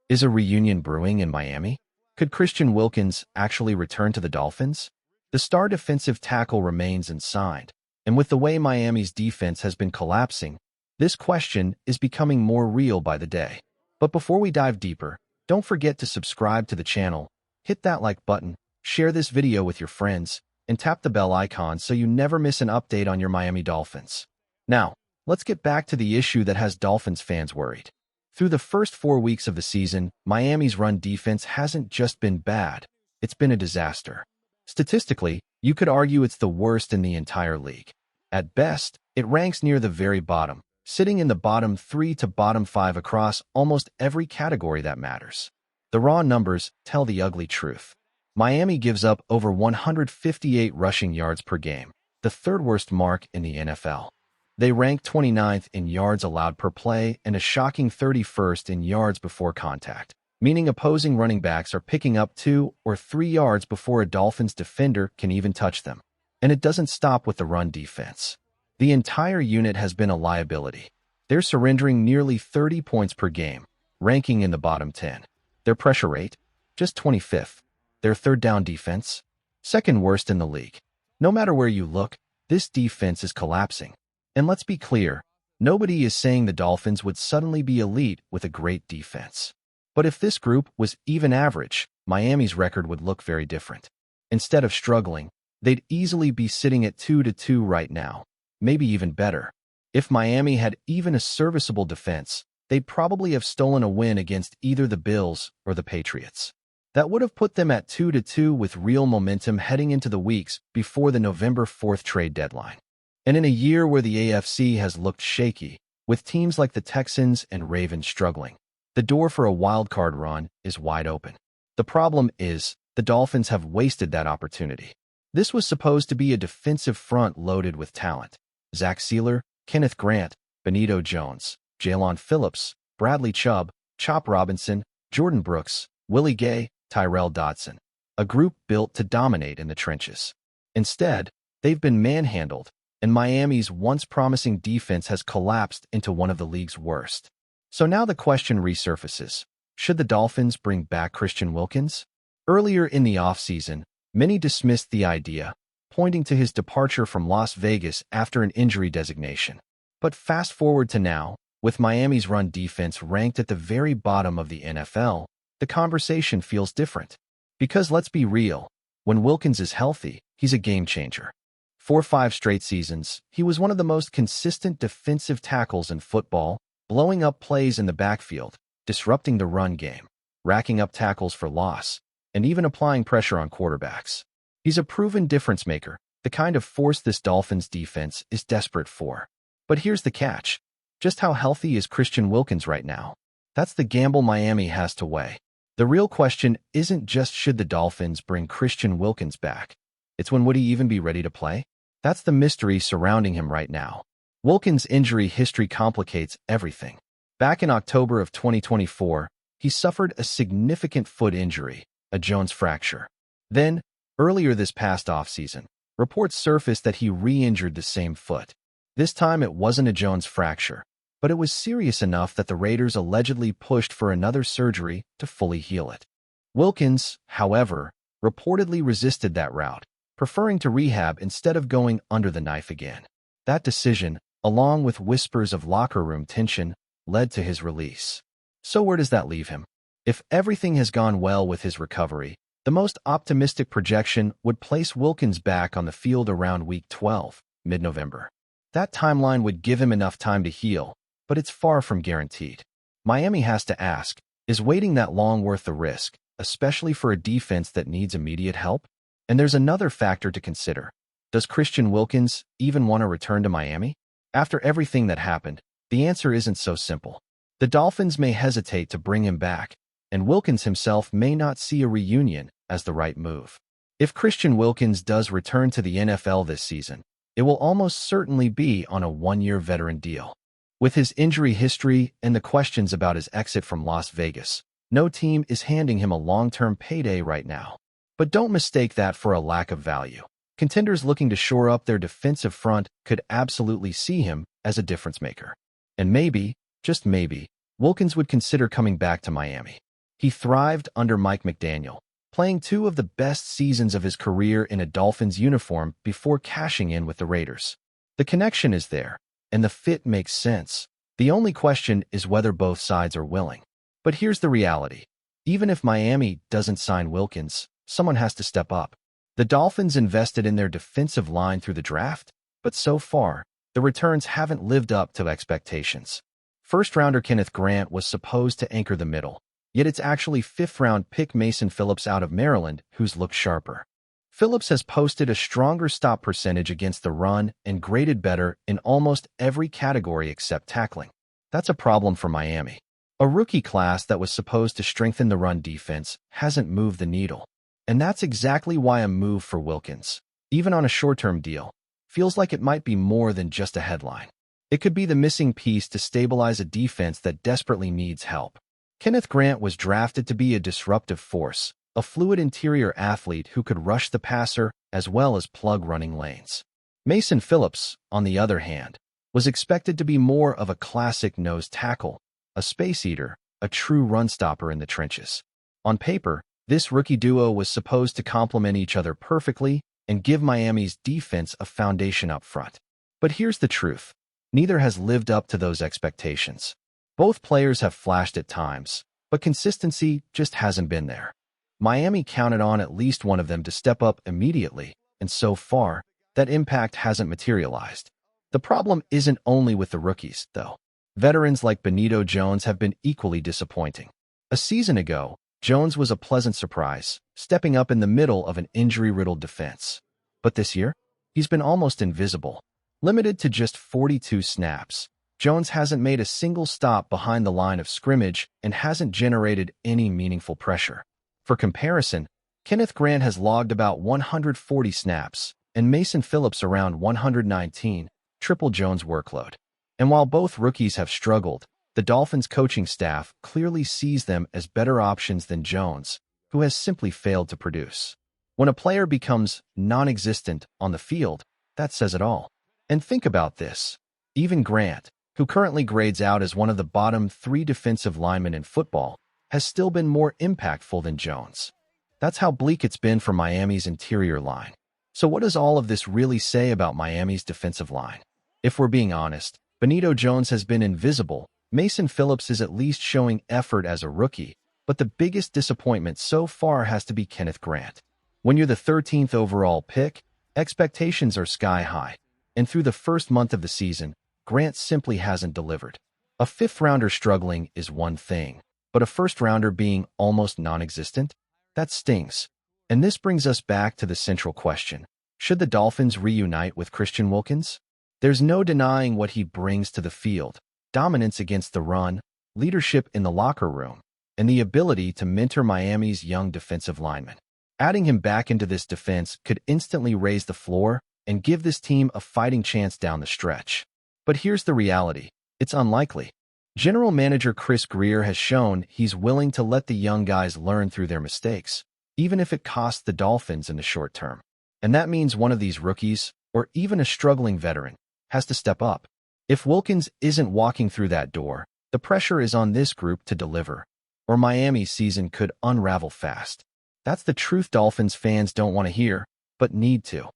Is a reunion brewing in Miami? Could Christian Wilkins actually return to the Dolphins? The star defensive tackle remains unsigned, and with the way Miami's defense has been collapsing, this question is becoming more real by the day. But before we dive deeper, don't forget to subscribe to the channel, hit that like button, share this video with your friends, and tap the bell icon so you never miss an update on your Miami Dolphins. Now, let's get back to the issue that has Dolphins fans worried. Through the first 4 weeks of the season, Miami's run defense hasn't just been bad, it's been a disaster. Statistically, you could argue it's the worst in the entire league. At best, it ranks near the very bottom, sitting in the bottom 3 to bottom 5 across almost every category that matters. The raw numbers tell the ugly truth. Miami gives up over 158 rushing yards per game, the third worst mark in the NFL. They rank 29th in yards allowed per play and a shocking 31st in yards before contact, meaning opposing running backs are picking up 2 or 3 yards before a Dolphins defender can even touch them. And it doesn't stop with the run defense. The entire unit has been a liability. They're surrendering nearly 30 points per game, ranking in the bottom 10. Their pressure rate? Just 25th. Their third down defense? Second worst in the league. No matter where you look, this defense is collapsing. And let's be clear, nobody is saying the Dolphins would suddenly be elite with a great defense. But if this group was even average, Miami's record would look very different. Instead of struggling, they'd easily be sitting at 2-2 right now, maybe even better. If Miami had even a serviceable defense, they'd probably have stolen a win against either the Bills or the Patriots. That would have put them at 2-2 with real momentum heading into the weeks before the November 4th trade deadline. And in a year where the AFC has looked shaky, with teams like the Texans and Ravens struggling, the door for a wildcard run is wide open. The problem is, the Dolphins have wasted that opportunity. This was supposed to be a defensive front loaded with talent. Zach Sealer, Kenneth Grant, Benito Jones, Jalen Phillips, Bradley Chubb, Chop Robinson, Jordan Brooks, Willie Gay, Tyrell Dodson. A group built to dominate in the trenches. Instead, they've been manhandled, and Miami's once promising defense has collapsed into one of the league's worst. So now the question resurfaces. Should the Dolphins bring back Christian Wilkins? Earlier in the offseason, many dismissed the idea, pointing to his departure from Las Vegas after an injury designation. But fast forward to now, with Miami's run defense ranked at the very bottom of the NFL, the conversation feels different. Because let's be real, when Wilkins is healthy, he's a game changer. For 5 straight seasons, he was one of the most consistent defensive tackles in football, blowing up plays in the backfield, disrupting the run game, racking up tackles for loss, and even applying pressure on quarterbacks. He's a proven difference maker, the kind of force this Dolphins defense is desperate for. But here's the catch. Just how healthy is Christian Wilkins right now? That's the gamble Miami has to weigh. The real question isn't just should the Dolphins bring Christian Wilkins back. It's when would he even be ready to play? That's the mystery surrounding him right now. Wilkins' injury history complicates everything. Back in October of 2024, he suffered a significant foot injury, a Jones fracture. Then, earlier this past offseason, reports surfaced that he re-injured the same foot. This time it wasn't a Jones fracture, but it was serious enough that the Raiders allegedly pushed for another surgery to fully heal it. Wilkins, however, reportedly resisted that route, preferring to rehab instead of going under the knife again. That decision, along with whispers of locker room tension, led to his release. So where does that leave him? If everything has gone well with his recovery, the most optimistic projection would place Wilkins back on the field around Week 12, mid-November. That timeline would give him enough time to heal, but it's far from guaranteed. Miami has to ask, is waiting that long worth the risk, especially for a defense that needs immediate help? And there's another factor to consider. Does Christian Wilkins even want to return to Miami? After everything that happened, the answer isn't so simple. The Dolphins may hesitate to bring him back, and Wilkins himself may not see a reunion as the right move. If Christian Wilkins does return to the NFL this season, it will almost certainly be on a 1-year veteran deal. With his injury history and the questions about his exit from Las Vegas, no team is handing him a long-term payday right now. But don't mistake that for a lack of value. Contenders looking to shore up their defensive front could absolutely see him as a difference maker. And maybe, just maybe, Wilkins would consider coming back to Miami. He thrived under Mike McDaniel, playing two of the best seasons of his career in a Dolphins uniform before cashing in with the Raiders. The connection is there, and the fit makes sense. The only question is whether both sides are willing. But here's the reality. Even if Miami doesn't sign Wilkins, someone has to step up. The Dolphins invested in their defensive line through the draft, but so far, the returns haven't lived up to expectations. First-rounder Kenneth Grant was supposed to anchor the middle, yet it's actually fifth-round pick Mason Phillips out of Maryland who's looked sharper. Phillips has posted a stronger stop percentage against the run and graded better in almost every category except tackling. That's a problem for Miami. A rookie class that was supposed to strengthen the run defense hasn't moved the needle. And that's exactly why a move for Wilkins, even on a short-term deal, feels like it might be more than just a headline. It could be the missing piece to stabilize a defense that desperately needs help. Kenneth Grant was drafted to be a disruptive force, a fluid interior athlete who could rush the passer as well as plug running lanes. Mason Phillips, on the other hand, was expected to be more of a classic nose tackle, a space eater, a true run stopper in the trenches. On paper, this rookie duo was supposed to complement each other perfectly and give Miami's defense a foundation up front. But here's the truth. Neither has lived up to those expectations. Both players have flashed at times, but consistency just hasn't been there. Miami counted on at least one of them to step up immediately, and so far, that impact hasn't materialized. The problem isn't only with the rookies, though. Veterans like Benito Jones have been equally disappointing. A season ago, Jones was a pleasant surprise, stepping up in the middle of an injury-riddled defense. But this year, he's been almost invisible. Limited to just 42 snaps, Jones hasn't made a single stop behind the line of scrimmage and hasn't generated any meaningful pressure. For comparison, Kenneth Grant has logged about 140 snaps, and Mason Phillips around 119, triple Jones' workload. And while both rookies have struggled, the Dolphins coaching staff clearly sees them as better options than Jones, who has simply failed to produce. When a player becomes non-existent on the field, that says it all. And think about this. Even Grant, who currently grades out as one of the bottom 3 defensive linemen in football, has still been more impactful than Jones. That's how bleak it's been for Miami's interior line. So what does all of this really say about Miami's defensive line? If we're being honest, Benito Jones has been invisible. Mason Phillips is at least showing effort as a rookie, but the biggest disappointment so far has to be Kenneth Grant. When you're the 13th overall pick, expectations are sky high, and through the first month of the season, Grant simply hasn't delivered. A fifth-rounder struggling is one thing, but a first-rounder being almost non-existent? That stings. And this brings us back to the central question. Should the Dolphins reunite with Christian Wilkins? There's no denying what he brings to the field. Dominance against the run, leadership in the locker room, and the ability to mentor Miami's young defensive linemen. Adding him back into this defense could instantly raise the floor and give this team a fighting chance down the stretch. But here's the reality. It's unlikely. General Manager Chris Grier has shown he's willing to let the young guys learn through their mistakes, even if it costs the Dolphins in the short term. And that means one of these rookies, or even a struggling veteran, has to step up. If Wilkins isn't walking through that door, the pressure is on this group to deliver, or Miami's season could unravel fast. That's the truth Dolphins fans don't want to hear, but need to.